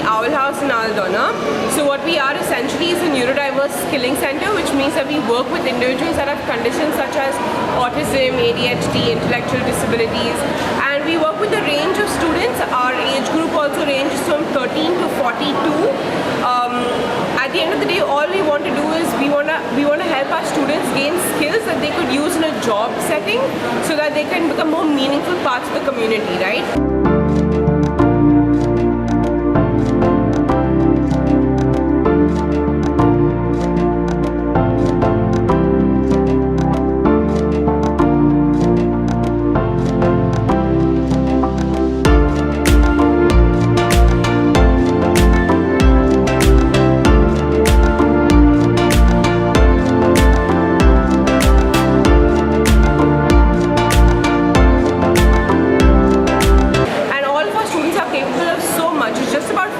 the Owl House in Aldona. So what we are essentially is a neurodiverse skilling center, which means that we work with individuals that have conditions such as autism, ADHD, intellectual disabilities, and we work with a range of students. Our age group also ranges from 13 to 42. At the end of the day, all we want to do is we want to help our students gain skills that they could use in a job setting, so that they can become more meaningful parts of the community, right?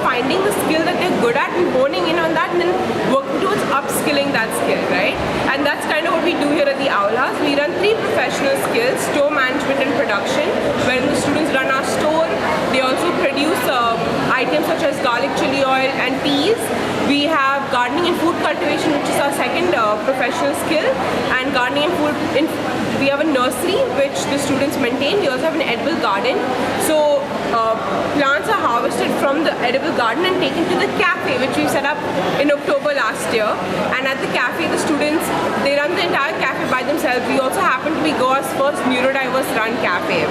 Finding the skill that they're good at and honing in on that, and then working towards upskilling that skill, right? And that's kind of what we do here at the Owl House. We run 3 professional skills: store management and production, wherein the students run our store. They also produce items such as garlic chili oil and peas. We have gardening and food cultivation, which is our second professional skill, and gardening and food. We have a nursery which the students maintain. We also have an edible garden. So plants are harvested from the edible garden and taken to the cafe, which we set up in October last year. And at the cafe, the students, they run the entire cafe by themselves. We also happen to be Goa's first neurodiverse run cafe.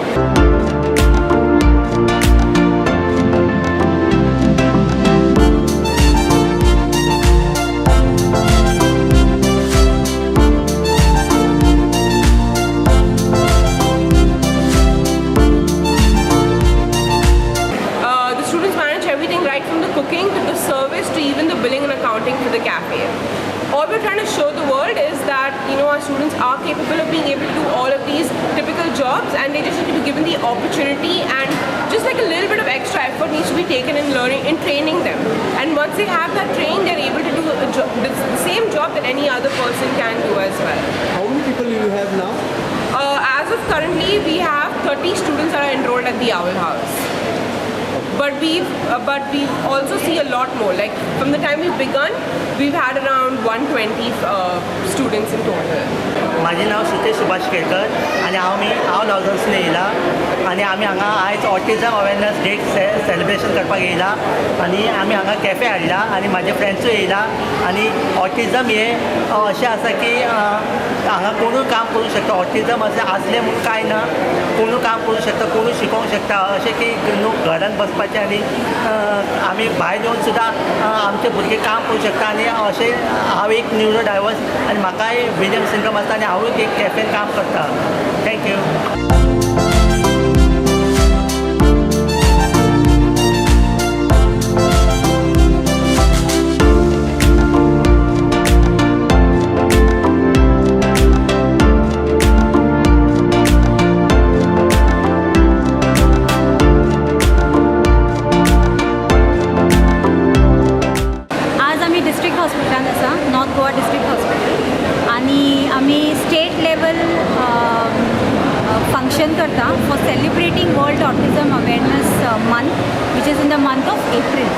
Cooking to the service to even the billing and accounting for the cafe. All we're trying to show the world is that, you know, our students are capable of being able to do all of these typical jobs, and they just need to be given the opportunity, and just like a little bit of extra effort needs to be taken in learning and training them. And once they have that training, they're able to do the same job that any other person can do as well. How many people do you have now? As of currently, we have 30 students that are enrolled at the Owl House. But we also see a lot more. Like from the time we've begun, we've had around 120 students in total. माझे नाव सुतेश सुभाष केळकर आणि हांव लॉजन्सून येयला आणि आमी हांगा आयज autism awareness day celebration करपाक येयला आणि आमी हांगा कॅफे हाडला आणि म्हाजे फ्रेंड्सूय येयला आणि ऑटिझम हे अशें आसा की हांगा कोणूय काम करूं शकता. ऑटिझम अशें आसलें म्हूण कांय ना, कोणूय काम करूं शकता, कोणूय शिकोवंक शकता. अशें की न्हू घरान बसपाचें आनी आमी भायर येवन सुद्दां आमचे भुरगे काम करूं शकता. आनी अशें हांव एक न्यूरो डायवर्स आनी म्हाकाय विलियम सिंड्रोम आसता आनी हांवूय एक कॅफेन काम करता. थँक्यू. डिस्ट्रिक्ट हॉस्पिटलान आसा, नॉर्थ गोवा डिस्ट्रिक्ट हॉस्पिटल, आनी आमी स्टेट लेवल फंक्शन करता for celebrating world autism awareness month, which is in the month of April.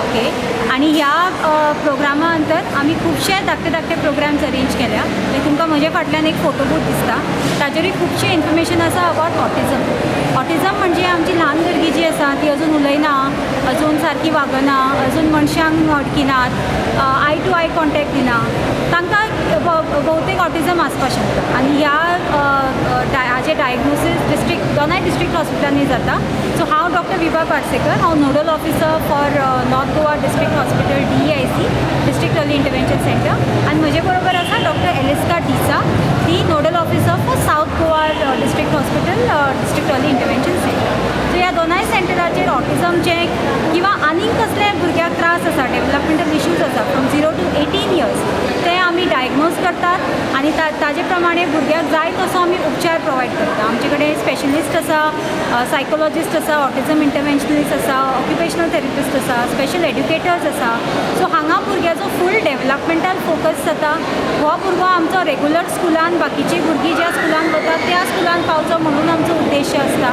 Okay, आनी ह्या प्रोग्रामा अंतर आमी खुबशे धाकटे प्रोग्राम्स अरेंज केल्या. तुमकां म्हजे फाटल्यान एक फोटो बूथ दिसता, ताजेरूय खुबशे इन्फॉर्मेशन आसा अबाउट ऑटिझम. ऑटिझम म्हणजे आमची ल्हान भुरगीं जी आसा ती अजून उलयना, अजून सारकी वागना, अजून मनशांक अडकिनात, आय टू आय कॉन्टेक्ट दिना, तांकां भोवतेक ऑटिझम आसपाक शकता. आनी ह्या हाजे डायग्नोसीस दोनाय डिस्ट्रिक्ट हॉस्पिटलांनी जाता. सो हांव डॉक्टर विभा पार्सेकर, हांव nodal officer for North Goa district hospital DEIC district early intervention centre, आनी म्हजे बरोबर आसा डॉक्टर एलिस्का डिसा, ती nodal officer for South Goa district hospital district early intervention centre. So ह्या दोनाय सेंटराचेर ऑटिझमचे किंवा आनीक कसले भुरग्याक त्रास आसा, डेवलपमेंटल इश्यूज आसा फ्रॉम 0 to 18 years, ते आमी डायग्नोज करतात आनी ताजे प्रमाणे भुरग्याक जाय तसो आमी उपचार प्रोवायड करता. आमचे कडेन स्पेशलिस्ट आसा, सायकोलॉजिस्ट आसा, ऑटिझम इंटरवेंशनिस्ट आसा, ऑक्युपेशनल थेरपिस्ट आसा, स्पेशल एड्युकेटर्स आसा. सो हांगा भुरग्याचो फूल डेवलपमेंटल फोकस जाता. हो भुरगो आमचो रेगुलर स्कुलान, बाकीची भुरगीं ज्या स्कुलान वतात त्या स्कुलान पावचो म्हणून आमचो उद्देश आसता.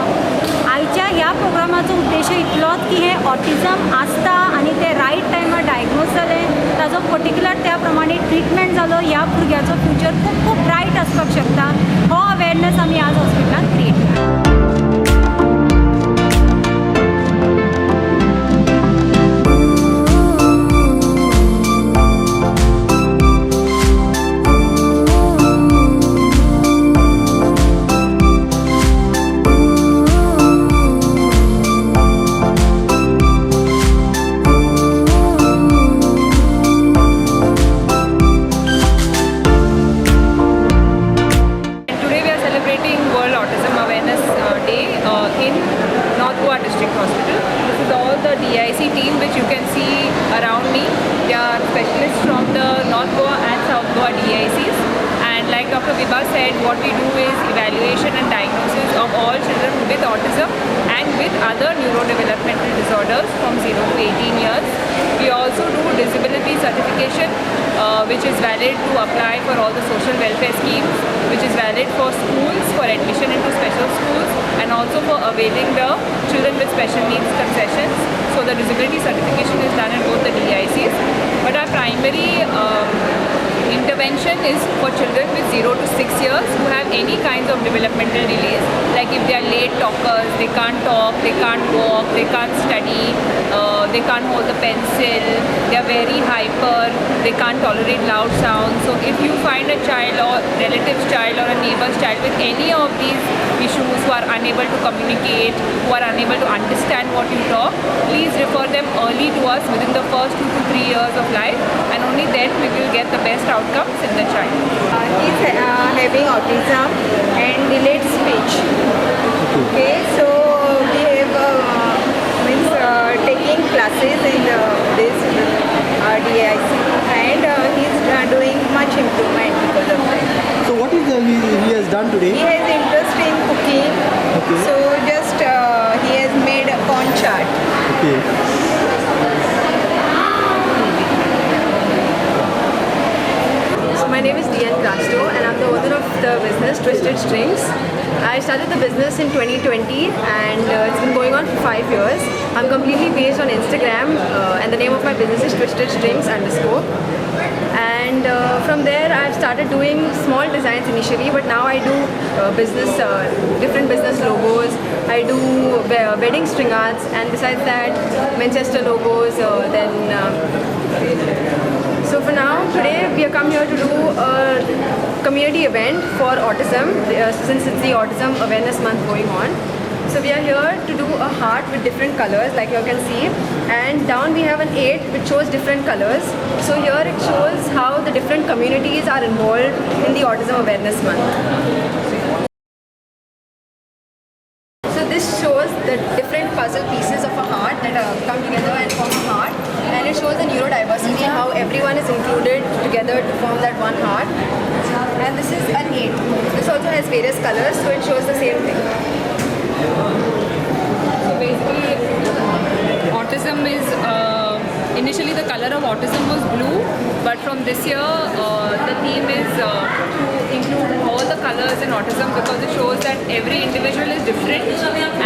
आयच्या ह्या प्रोग्रामाचो उद्देश इतलोच की हे ऑटिझम आसता आनी ट्रिटमेंट जालो ह्या भुरग्याचो फ्युचर खूब खूब ब्रायट आसपाक शकता. हो अवेरनेस आमी आज हॉस्पिटलांत क्रिएट केला. Today we are celebrating World Autism Awareness Day in North Goa District Hospital. This is all the DIC team which you can see around me. They are specialists from the North Goa and South Goa DICs. And like Dr. Vibha said, what we do is evaluation and diagnosis of all children with autism and with other neurodevelopmental disorders from 0 to 18 years. We also do disability certification, which is valid to apply for all the social welfare schemes, which is valid for schools for admission into special schools, and also for availing the children with special needs concessions. So the disability certification is done in both the DICs. But our primary intervention is for children with 0 to 6 years who have any kinds of developmental delays, like if they are late talkers, they can't talk, they can't walk, they can't study, they can't hold the pencil, they are very hyper, they can't tolerate loud sounds. So if you find a child or relative's child or a neighbor's child with any of these issues, who are unable to communicate, who are unable to understand what you talk, please refer them early to us within the first 2 to 3 years of life, and only then we will get the best outcomes in the child. He's having autism and delayed speech. Okay, so we have taking classes in this DIC, and he's doing much improvement because of that. So what is he has done He today? has interest in cooking, Okay. so just he has made a corn chart. Okay. So my name is Diane Casto and I'm the owner of the business Twisted Strings. I started the business in 2020 and it's been going on for 5 years. I'm completely based on Instagram and the name of my business is Twisted Strings _ and from there I've started doing small designs initially, but now I do different business logos. I do wedding string arts, and besides that Manchester logos. So for now, today we are come here to do a community event for autism since it's the Autism Awareness Month going on. So we are here to do a heart with different colors, like you can see, and down we have an 8 which shows different colors. So here it shows how the different communities are involved in the Autism Awareness Month. So this shows the different puzzle pieces of a heart that come together and form a heart, and it shows the neurodiversity, how everyone is included together to form that one heart. And this is an 8. This also has various colors, so it shows the same thing. So basically, autism is initially the color of autism was blue, but from this year the theme is to include all the colors in autism, because it shows that every individual is different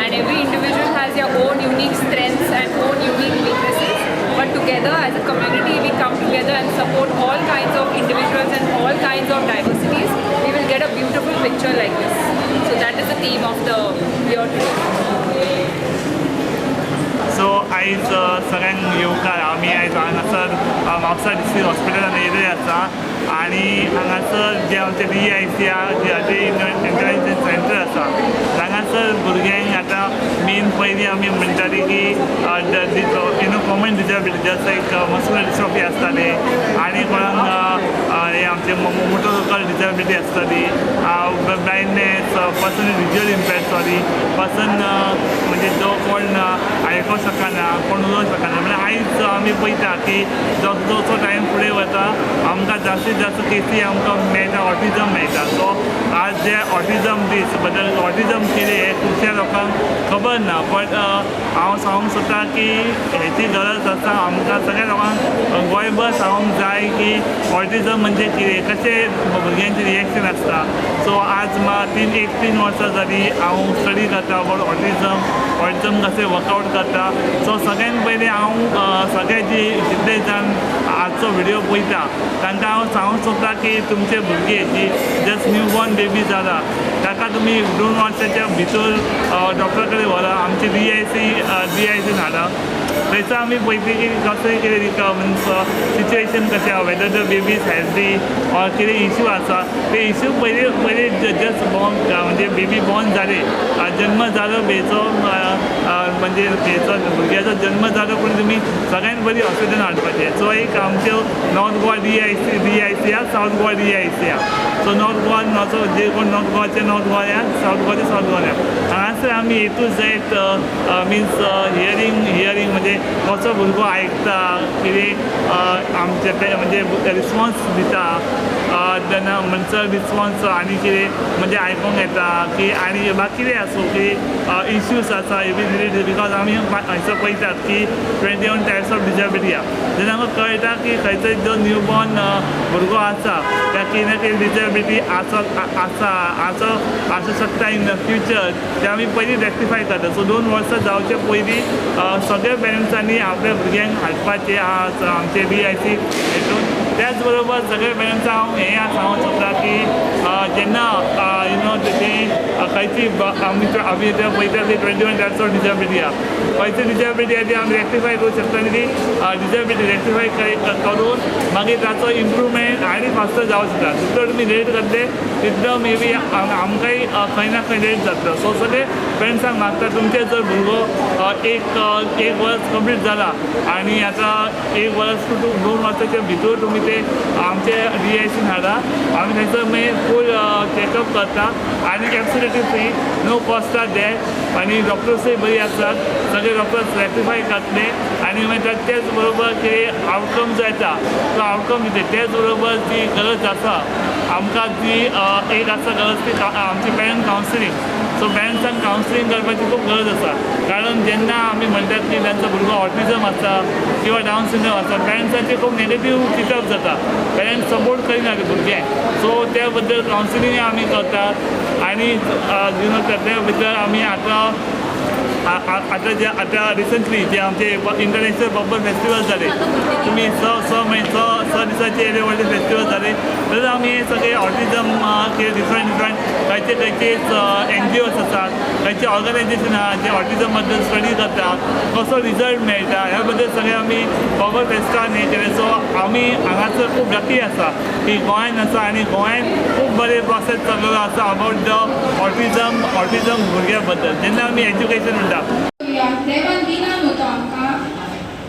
and every individual has their own unique strengths and own unique weaknesses. But together as a community, we come together and support all kinds of individuals and all kinds of diversities. We will get a beautiful picture like this. So that is the theme of the year today. सो आयज सगळ्यांक येवकार आमी आयज हांगासर Mapusa district हॉस्पिटलान येयल्ले आसा आनी हांगासर जे आमचे DIC जे इंटरव्हेन्शन सेंटर आसा हांगासर भुरग्यांक आतां मेन पयलीं आमी म्हणटाली की common disability just like muscular dystrophy आसताले आनी कोणाक हे आमचे मोटोर डिसेबिलिटी आसताली ब्लायंडनेस पर्सन विज्युअल इम्पेर्ड पर्सन म्हणजे जो कोण आयकोंक शकना कोण उलोवंक शकना म्हणजे आयज आमी पळयता की जसो टायम फुडें वता आमकां जास्तीत जास्त केसी आमकां मेळटा ऑटिझम मेळटा. सो आज जे ऑटिझम दीस बद्दल ऑटिझम कितें हें खुबश्या लोकांक खबर ना, बट हांव सांगूंक सोदतां की हेची गरज आसा आमकां सगळ्या लोकांक गोंयभर सांगूंक जाय की ऑटिझम म्हणजे कितें, कशें भुरग्यांचें रिएक्शन आसता. सो आज 3 वर्सां जालीं हांव स्टडी करता अबावट ऑटिझम कशें वर्कआवट करता. सो सगळ्यान पयलीं हांव सगळे जितले जाण आजचो व्हिडिओ पळयता तांकां हांव सांगूंक सोदता की तुमचे भुरगे जी जस्ट न्यू बॉर्न बेबी जाला ताका तुमी 2 वर्साच्या भितर डॉक्टरा कडेन व्हरा आमची DIC हाडा थंयसर आमी पळयतली की कसलें कितें मिन्स सिच्युएशन कशें आहा whether the baby is healthy or कितें इश्यू आसा ते इश्यू पयलीं जस्ट बॉर्न म्हणजे बेबी बॉर्न जाले जन्म जालो बेचो म्हणजे हेचो भुरग्याचो जन्म जालो पूण तुमी सगळ्यान बरी हॉस्पिटलान हाडपाचें सो एक आमच्यो नॉर्थ गोवा DIC आहा सावथ गोवा DIC आहा सो नॉर्थ गोवान वचो जे कोण नॉर्थ गोवाचे नॉर्थ गोवाया सावथ गोवाचे सावथ गोवाया हांगासर आमी ए टू झेड मिन्स हियरींग म्हणजे कसो भुरगो आयकता कितें आमचे ते म्हणजे रिस्पॉन्स दिता तेन्ना मनसर रिस्पॉन्स आनी कितें म्हणजे आयकूंक येता की आनी बाकी कितें आसूं की इश्यूज आसा रिलेटेड बिकॉज आमी हांगसर पळयतात की 21 टायप्स ऑफ डिजेबिलिटी आहा जेन्ना आमकां कळटा की खंयचो जो न्यू बॉर्न भुरगो आसा त्या कितें ना कितें डिजेबिलिटी आसूं शकता इन द फ्युचर ते आमी पयलीं रेक्टिफाय करता सो 2 वर्सां जावचे पयलीं सगळ्या पेरंट्सांनी आपल्या भुरग्यांक हाडपाचें आमचे DIC हेतून त्याच बरोबर सगळे पेरंट्सांक हांव हें सांगूंक सोदता की जेन्ना खंयची आमी पळयता ती 21 टायप्स ऑफ डिजेबिलिटी आहा खंयची डिजेबिलिटी आहा ती आमी रेक्टिफाय करूंक शकता आनी ती डिजेबिलिटी रेक्टिफाय करून मागीर ताचो इम्प्रुवमेंट आनी फास्टर जावंक शकता जितलो तुमी लेट करतले तितलो मे बी आमकांय खंय ना खंय लेट जातलो सो सगळे पेरंट्सांक मागता तुमचे जर भुरगो एक वर्स कंप्लीट जाला आनी आतां 1 वर्स टू 2 वर्साच्या भितर तुमी ते आमचे DIC हाडा आमी थंयसर मागीर फूल चॅकअप करता आनी absolutely free no cost are there आनी डॉक्टर्सूय बरी आसात सगळे डॉक्टर्स रेक्टिफाय करतले आनी मागीर तेच बरोबर कितें आउटकम जो येता तो आउटकम दिता तेच बरोबर जी गरज आसा आमकां जी एक आसा गरज ती आमची पेरंट कावन्सिलींग सो पेरंट्सांक कावन्सिलींग करपाची खूब गरज आसा कारण जेन्ना आमी म्हणटात की तांचो भुरगो ऑटिझम आसा किंवा डावन सिंड्रोम आसा पेरंट्सांची खूब नेगेटीव चिंतप जाता पेरंट्स सपोर्ट करिना ते भुरगें सो त्या बद्दल कावन्सिलींग आमी करतात आनी त्या भितर आमी आतां रिसंटली जे आमचे इंटरनॅशनल बब्बर फेस्टिवल जाले तुमी स दिसाचे येले व्हडले फेस्टिवल जाले तर आमी हे सगळे ऑटिझम डिफरंट खंयचे NGOs आसात खंयचे ऑर्गनायजेशन आहा जे ऑटिझम बद्दल स्टडी करता कसो रिजल्ट मेळटा ह्या बद्दल सगळे आमी बब्बर फेस्टान हें केलें सो आमी हांगासर खूब लकी आसा की गोंयान आसा आनी गोंयान खूब बरें प्रोसेस चल्लेलो आसा अबावट द ऑटिझम भुरग्यां बद्दल जेन्ना आमी एज्युकेशन म्हणटा देवान दिना न्हू आमकां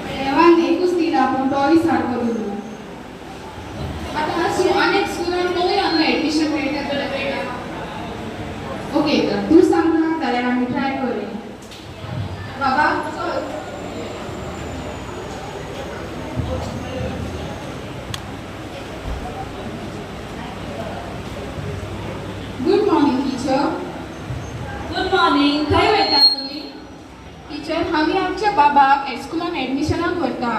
देवान एकूच दिना पूण तोय सारको दिलो आतां अनेक स्कुलान पळोवया न्हू एडमिशन मेळटा ओके तर तूं सांगता जाल्यार आमी ट्राय करूया बाबा good morning teacher good morning खंय वयतात तुमी टीचर आमी आमच्या बाबाक स्कुलान एडमिशनाक व्हरता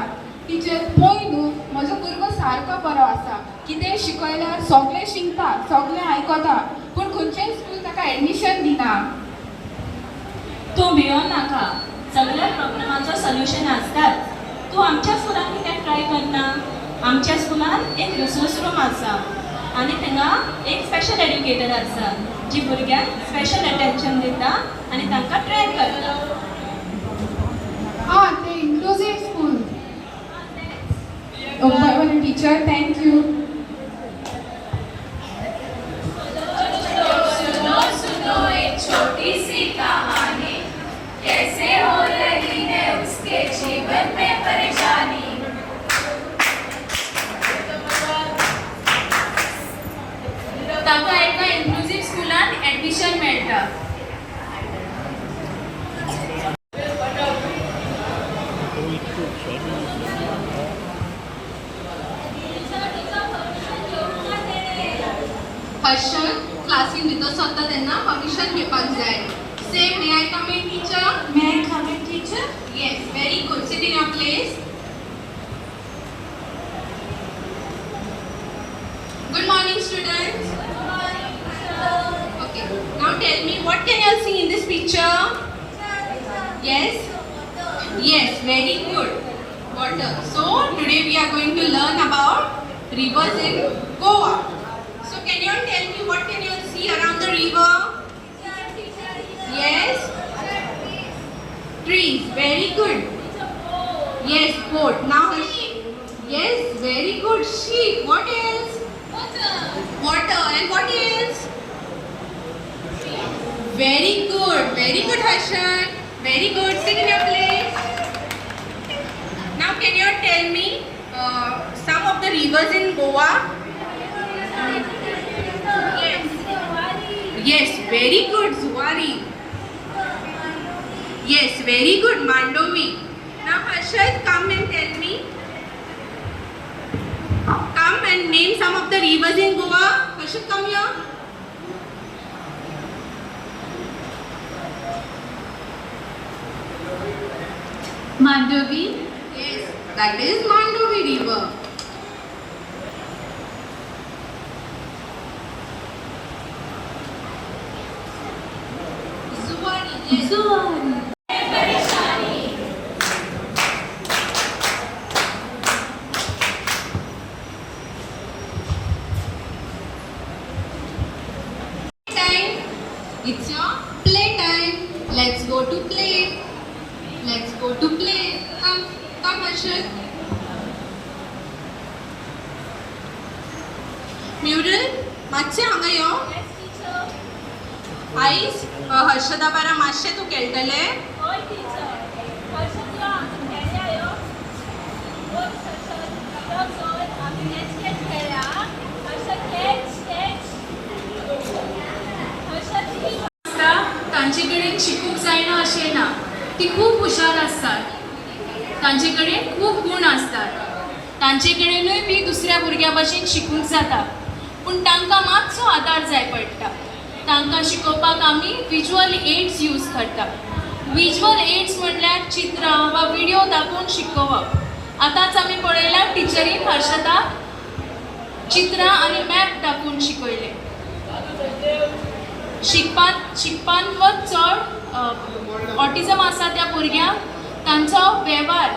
टीचर पळय न्हू म्हजो भुरगो सारको बरो आसा कितें शिकयल्यार सगळें शिकता सगळें आयकता पूण खंयचेंय स्कूल ताका एडमिशन दिना तूं भियों नाका सगळ्या प्रॉब्लेमाचो सोल्युशन आसतात तूं आमच्या स्कुलान कित्याक ट्राय करना आमच्या स्कुलान एक रिसोर्स रूम आसा आनी थिंगा एक स्पेशल एड्युकेटर आसा जी भुरग्यांक स्पेशल अटेन्शन दिता आनी तांकां ट्रेन करता हां ते इन्क्लुझिव्ह स्कूल बरें टीचर थँक्यू छोटी सी कहानी कैसे हो रही है उसके जीवन में परेशानी ताका एका इन्क्लुझिव्ह स्कुलान एडमिशन मेळटा हर्षल क्लासीन भितर सरता तेन्ना परमिशन घेवपाक जाय say may I come in teacher may I come in teacher yes very good sit in your place good morning students okay now tell me what can you see in this picture yes very good what water. So today we are going to learn about rivers in Goa. So can you all tell me what can you all see around the river? Yes. Trees. Very good. Yes, boat. Now yes, very good. Sheep. What else? Water. And what else? Very good. Very good, Harshan. Very good. Sit in your place. Now can you tell me some of the rivers in Goa? Yes, very good. Zuari. Yes, very good. Mandovi. Now Harshad, come and tell me. Come and name some of the rivers in Goa. Harshad, come here. Mandovi. Yes, that is Mandovi river. Zuari. Yes. Zuari. Time. It's your play time. Let's go to play. Let's go to play. Come, Harshad. Mural, मातशें हांगा यो. आयज हर्षदा बारा मातशें तूं खेळटलें. तांचे कडेन शिकूंक जायना अशें ना. ती खूब हुशार आसतात. तांचे कडेन खूब गूण आसतात. तांचे कडेनूय बी दुसऱ्या भुरग्या भशेन शिकूंक जाता. पूण तांकां मातसो आदार जाय पडटा. तांकां शिकोवपाक आमी विज्युअल एड्स यूज करता. विज्युअल एड्स म्हणल्यार चित्रां वा व्हिडिओ दाखोवन शिकोवप. आतांच आमी पळयलां टिचरीन हर्षदाक चित्रां आनी मॅप दाखोवन शिकयलें. शिकपान चड ऑटिझम आसा त्या भुरग्यांक तांचो वेव्हार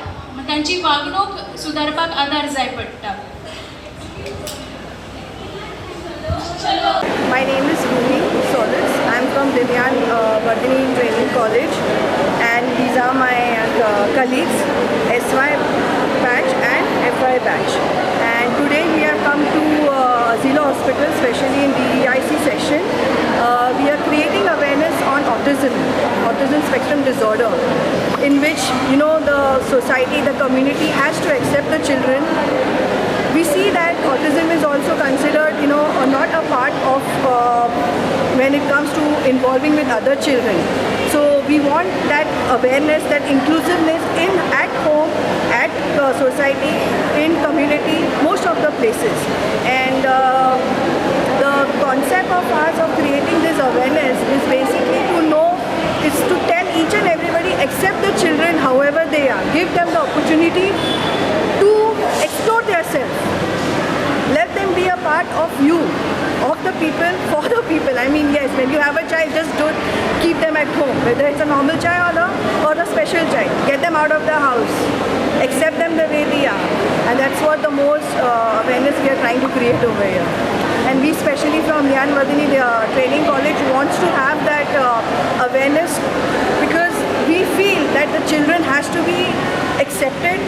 तांची वागणूक सुदारपाक आदार जाय पडटा. My name is Rumi Solis. I'm from Divyan Vardhini Training College, and these are my colleagues, SY batch and FY batch. And today we have come to Zila Hospital, especially in the EIC session. We are creating awareness on autism spectrum disorder, in which the society, the community has to accept the children. We see that autism is also considered, not a part of when it comes to involving with other children. So we want that awareness, that inclusiveness at home, at society, in community, most of the places. And the concept of ours of creating this awareness is basically to tell each and everybody, accept the children however they are. Give them the opportunity to explore themselves. Let them be a part of you, of the people, for the people. I mean, yes, when you have a child, just don't keep them at home. Whether it's a normal child or a special child, get them out of the house. Accept them the way they are. And that's what the most awareness we are trying to create over here. And we, especially from Divyan Vardhini Training College, wants to have that awareness, because we feel that the children has to be accepted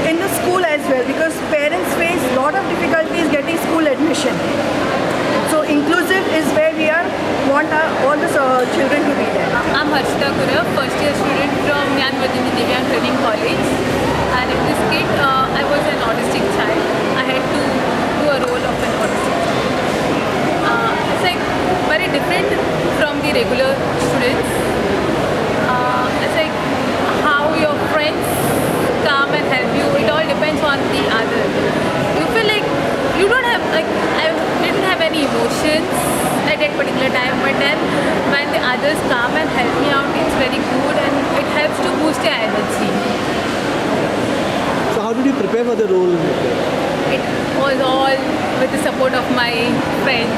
in the school as well, because parents face a lot of difficulties getting school admission. So inclusive is where we want all the children to be there. I'm Harshita Kura, first year student from Divyan Vardhini Training College, and in this kit I was an autistic child. I had to do a role of an autistic child. It's like very different from the regular students. It's like how your friends come and help you. It all depends on the other. You feel like you don't have, like, I didn't have any emotions at that particular time, but then when the others come and help me out, it's very good and it helps to boost your energy. So how did you prepare for the role? It was all with the support of my friends.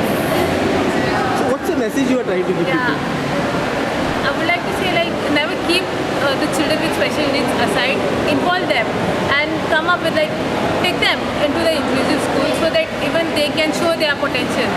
So what's the message you are trying to give Yeah, people? I would like to say, like, never keep the children with special needs aside, involve them and come up with take them into the inclusive school so that even they can show their potential.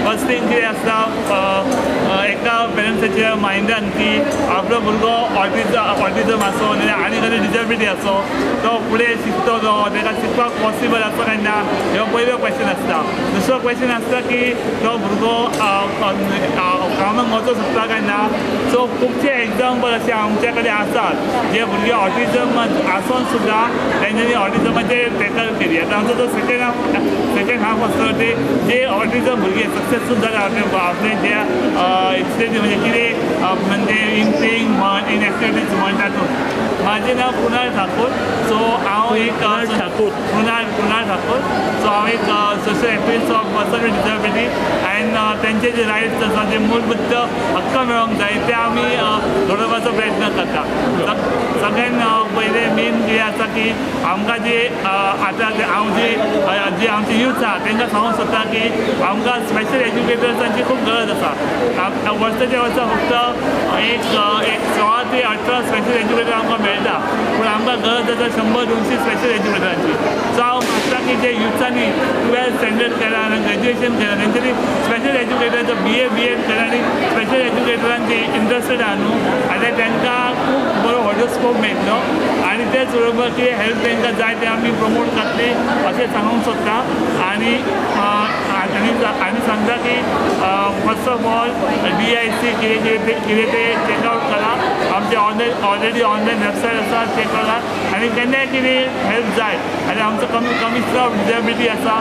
First thing कितें आसता एका पेरंट्साच्या मायंडान की आपलो भुरगो autism आसो आनी खंय disability आसो तो फुडें शिकतलो ताका शिकपाक पॉसिबल आसा काय ना हो पयलो क्वेश्चन आसता. दुसरो क्वेश्चन आसता की तो भुरगो कामाक वचूंक शकता काय ना. सो खुबशे एग्जाम्पल अशे आमचे कडेन आसात जे भुरगे ऑटिझम आसून सुद्दां तेंच्यांनी ऑटिझमाचे टॅकल केली. आतां आमचो जो सेकेंड हाफ आसता ते जे ऑटिझम भुरगे सक्सेसफूल जाला आपले जे स्टेज म्हणजे कितें म्हणजे इन प्लेइंग म्हण इन एक्टिविटीज म्हण तातूंत. म्हाजें नांव कुणाल ठाकूर. सो हांव एक कुणाल ठाकूर. सो हांव एक social activist of person with disability and तेंचे जे रायट्स आसा जे मूलभूत हक्क मेळोंक जाय ते आमी घडोवपाचो प्रयत्न करता. सगळ्यान पयलें मेन कितें आसा की आमकां जे आतां हांव जे आमचे यूथ आसा तांकां सांगूंक सोदता की आमकां स्पेशल एज्युकेटर्सांची खूब गरज आसा. वर्साच्या वर्सा फक्त एक 16 ते 18 स्पेशल एज्युकेटर आमकां मेळटा पूण आमकां गरज आसा 100-200 स्पेशल एज्युकेटरांची. सो हांव मागता की जे युथांनी 12th स्टँडर्ड केला आनी ग्रॅज्युएशन केला तेंच्यांनी स्पेशल एज्युकेटरांचो BA केला आनी स्पेशल एज्युकेटरांची इंट्रस्टेड आहा न्हू आनी तांकां खूब बरो व्हडलो स्कोप मेळटलो आनी तेच बरोबर कितें हेल्प तांकां जाय तें आमी प्रमोट करतली अशें सांगूंक सोदता. आनी सांगता की फर्स्ट ऑफ ऑल DIC कितें ते चेकआउट करा. आमचे ऑलरेडी ऑनलायन वेबसायट आसा चेक करा आनी केन्नाय कितें हेल्प जाय आनी आमचो कमिशनर ऑफ डिसेबिलिटी आसा